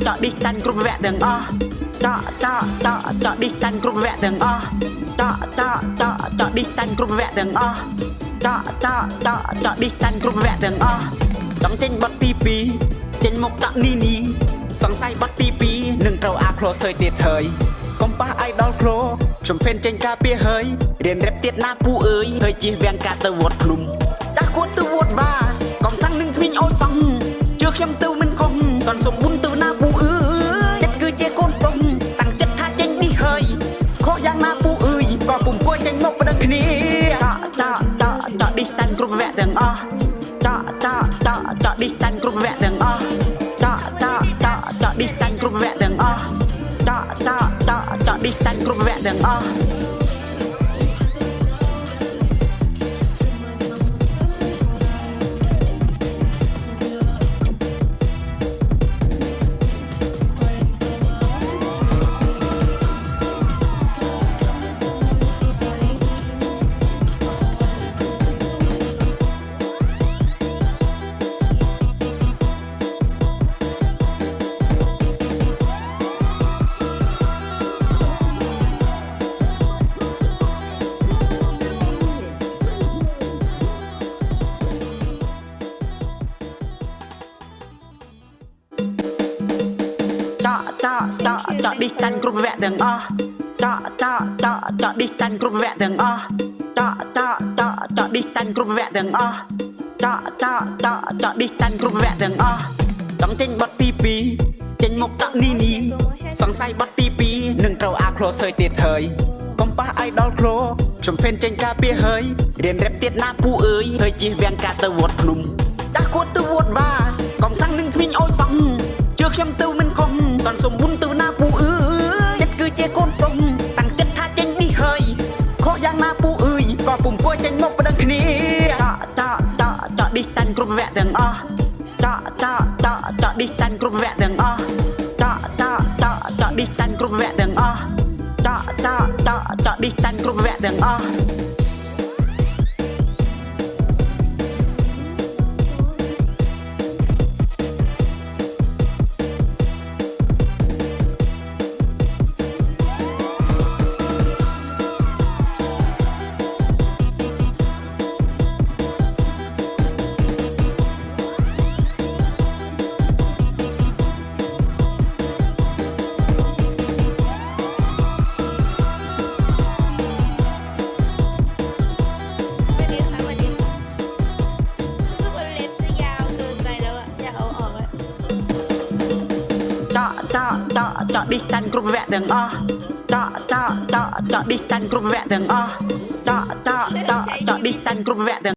เจาะดิจันกรุ๊ปแวะเดิงเจาะดิจันกรุ๊ปแวะเดิงเจาะดิจันกรุ๊ปแวะเดิงเจาะดิจันกรุ๊ปแวะเดิงจำเจนบัตตีปีเจนมกกะนี่สงสัยบัตตีปีหนึ่งเราอาโคลเซยเตียเธยกอมป้าไอดอลโคลชมเฟนเจนกาเปียเฮยเรียนแรปเตียหน้าปูเอ๋ยเฮยจีเวียงกาตะวดพลุมจากกวนตะวดบ้ากองทั้งหนึ่งขมิ้นโอ้ยซังเจือกเข้มตูมันคงสอนสมบุญตูหน้าปูเอ๋ยจัดคือเจโกนปงตั้งจัดท่าเจงดิเฮยขอยางหน้าปูเอ๋ยก็ปุ่มกล้วยเจงมกประดังคณีเจาะดิจันกรุ๊ปแวะเดิงเจาะดิจันกรุ๊ปแวะเดิงเจาะดิจันกรุ๊ปแวะเดิงเจาะดิจันกรุ๊ปแวะเดิงเจาะดิจันกรุ๊ปแวะเดิงเจาะดิจันกรุ๊ปแวะเดิงเจาะดิจันกรุ๊ปแวะเดิงเจาะดิจันกรุ๊ปแวะเดิงต้องเจนบัตตีปีเจนมกกะนี่สงสัยบัตตีปีหนึ่งเราอาโคลเซยเตียเธยกอมป้าไอดอลโคลชมเฟนเจนกาเปียเฮยเรียนแรปเตียหน้าปูเอ๋ยเฮยจีเวียงกาตะวดพลุมจากกวนตะวดบ้ากองทั้งหนึ่งขมิ้นโอ้ยซังเจือกเข้มตูมันคงสอนสมบุญตูหน้าปูเอ๋ยจัดคือเจโกนปงตั้งจัดท่าเจงดิเฮยขอยางหน้าปูเอ๋ยก็ปุ่มกล้วยเจงมกประดังคณีเจาะดิจันกรุ๊ปแวะเดิงเจาะดิจันกรุ๊ปแวะเดิงเจาะดิจันกรุ๊ปแวะเดิงเจาะดิจันกรุ๊ปแวะเดิงเจาะดิจันกรุ๊ปแวะเดิงเจาะดิจันกรุ๊ปแวะเดิงเจาะดิจันกรุ๊ปแวะเดิง